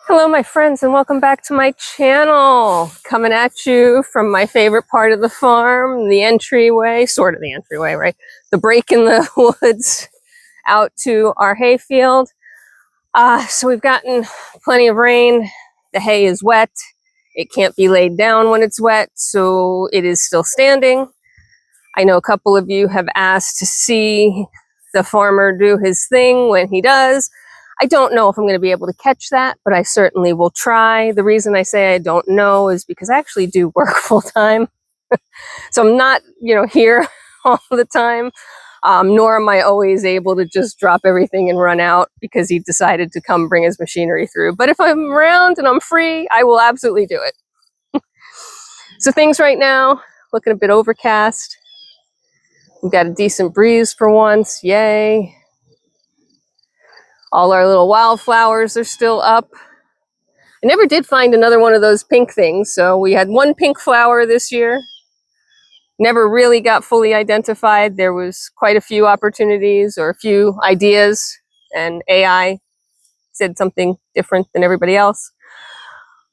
Hello my friends and welcome back to my channel. Coming at you from my favorite part of the farm, the entryway, sort of the entryway, right? The break in the woods out to our hayfield. So we've gotten plenty of rain. The hay is wet. It can't be laid down when it's wet, so it is still standing. I know a couple of you have asked to see the farmer do his thing when he does. I don't know if I'm going to be able to catch that, but I certainly will try. The reason I say I don't know is because I actually do work full time. So I'm not, here all the time, nor am I always able to just drop everything and run out because he decided to come bring his machinery through. But if I'm around and I'm free, I will absolutely do it. So things right now, looking a bit overcast. We've got a decent breeze for once, yay. All our little wildflowers are still up. I never did find another one of those pink things, so we had one pink flower this year. Never really got fully identified. There was quite a few opportunities or a few ideas, and AI said something different than everybody else.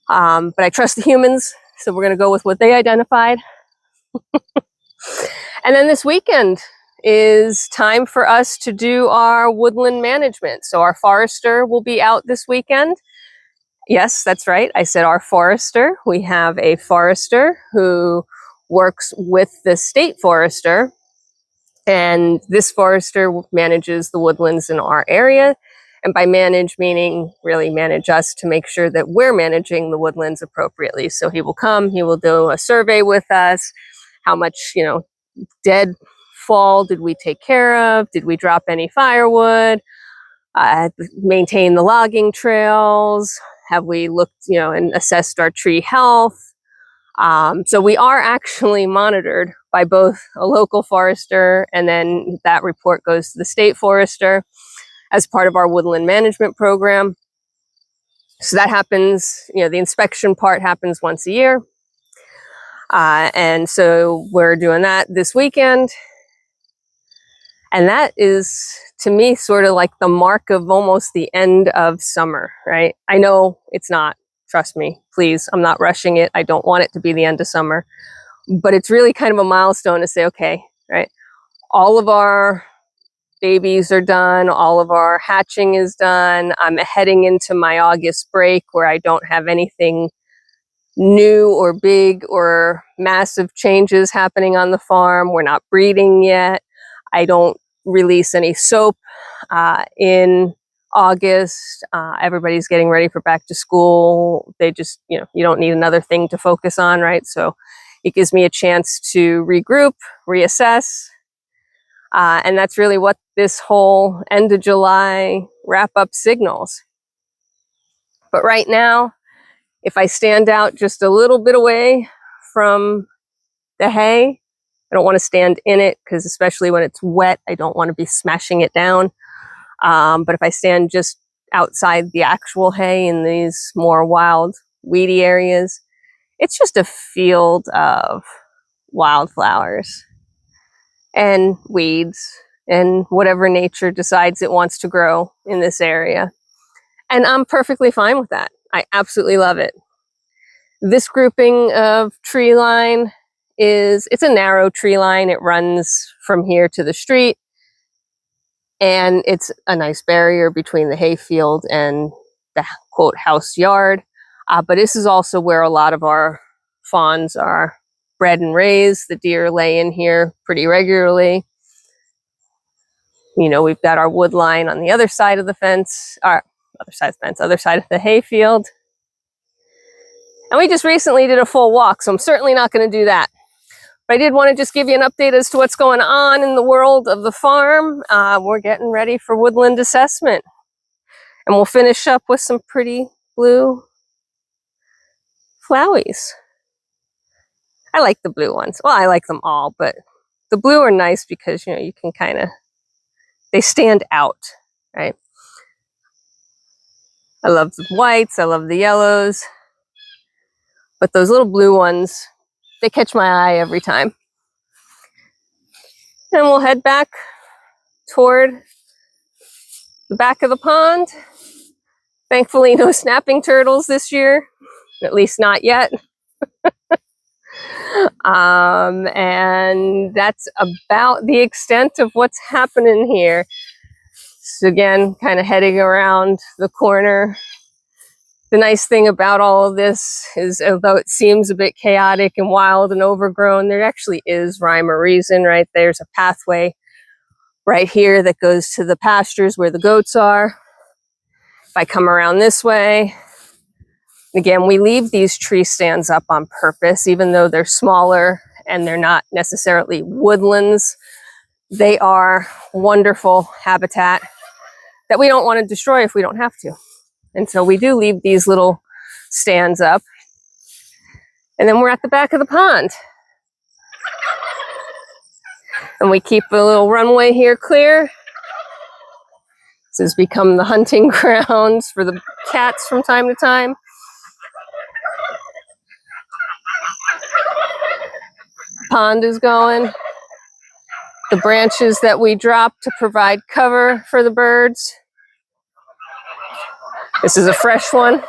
But I trust the humans, so we're going to go with what they identified. And then this weekend is time for us to do our woodland management. So our forester will be out this weekend. Yes, that's right. I said our forester. We have a forester who works with the state forester, and this forester manages the woodlands in our area. And by manage, meaning really manage us to make sure that we're managing the woodlands appropriately. So he will come, he will do a survey with us. How much, dead fall did we take care of? Did we drop any firewood? Maintain the logging trails? Have we looked, and assessed our tree health? So we are actually monitored by both a local forester, and then that report goes to the state forester as part of our woodland management program. So that happens, the inspection part happens once a year. And so we're doing that this weekend. And that is, to me, sort of like the mark of almost the end of summer, right? I know it's not, trust me, please, I'm not rushing it. I don't want it to be the end of summer, but it's really kind of a milestone to say, okay, right? All of our babies are done. All of our hatching is done. I'm heading into my August break where I don't have anything new or big or massive changes happening on the farm. We're not breeding yet. I don't release any soap in August. Everybody's getting ready for back to school. They just, you don't need another thing to focus on, right? So it gives me a chance to regroup, reassess. And that's really what this whole end of July wrap up signals. But right now, if I stand out just a little bit away from the hay, I don't want to stand in it because especially when it's wet, I don't want to be smashing it down. But if I stand just outside the actual hay in these more wild, weedy areas, it's just a field of wildflowers and weeds and whatever nature decides it wants to grow in this area. And I'm perfectly fine with that. I absolutely love it. This grouping of tree line it's a narrow tree line. It runs from here to the street. And it's a nice barrier between the hayfield and the quote house yard. But this is also where a lot of our fawns are bred and raised. The deer lay in here pretty regularly. We've got our wood line on the other side of the fence, other side of the hayfield. And we just recently did a full walk, so I'm certainly not going to do that. But I did want to just give you an update as to what's going on in the world of the farm. We're getting ready for woodland assessment. And we'll finish up with some pretty blue flowies. I like the blue ones. Well, I like them all, but the blue are nice because, you can they stand out, right? I love the whites, I love the yellows. But those little blue ones, they catch my eye every time. And we'll head back toward the back of the pond Thankfully, no snapping turtles this year, at least not yet. And that's about the extent of what's happening here. So again, kind of heading around the corner. The nice thing about all of this is, although it seems a bit chaotic and wild and overgrown, there actually is rhyme or reason, right? There's a pathway right here that goes to the pastures where the goats are. If I come around this way, again, we leave these tree stands up on purpose, even though they're smaller and they're not necessarily woodlands. They are wonderful habitat that we don't want to destroy if we don't have to. And so we do leave these little stands up. And then we're at the back of the pond. And we keep a little runway here clear. This has become the hunting grounds for the cats from time to time. Pond is going. The branches that we drop to provide cover for the birds. This is a fresh one,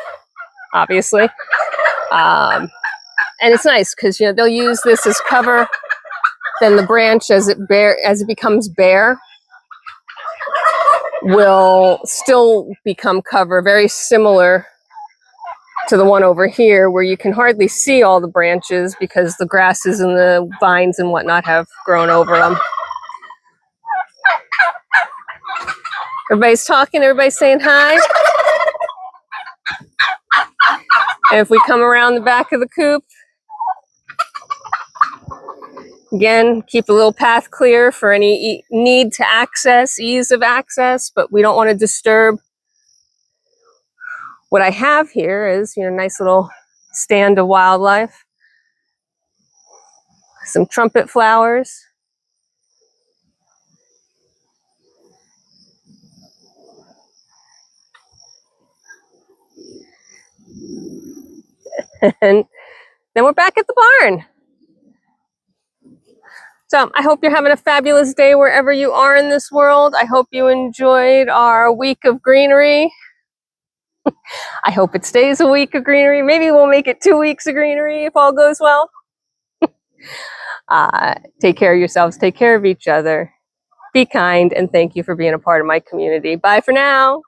obviously. And it's nice because, you know, they'll use this as cover. Then the branch, as it becomes bare, will still become cover, very similar to the one over here, where you can hardly see all the branches because the grasses and the vines and whatnot have grown over them. Everybody's talking, everybody's saying hi. And if we come around the back of the coop, again, keep a little path clear for any need to access, ease of access, but we don't want to disturb. What I have here is, you know, a nice little stand of wildlife. Some trumpet flowers. And then we're back at the barn. So I hope you're having a fabulous day wherever you are in this world. I hope you enjoyed our week of greenery. I hope it stays a week of greenery. Maybe we'll make it 2 weeks of greenery if all goes well. Take care of yourselves. Take care of each other. Be kind, and thank you for being a part of my community. Bye for now.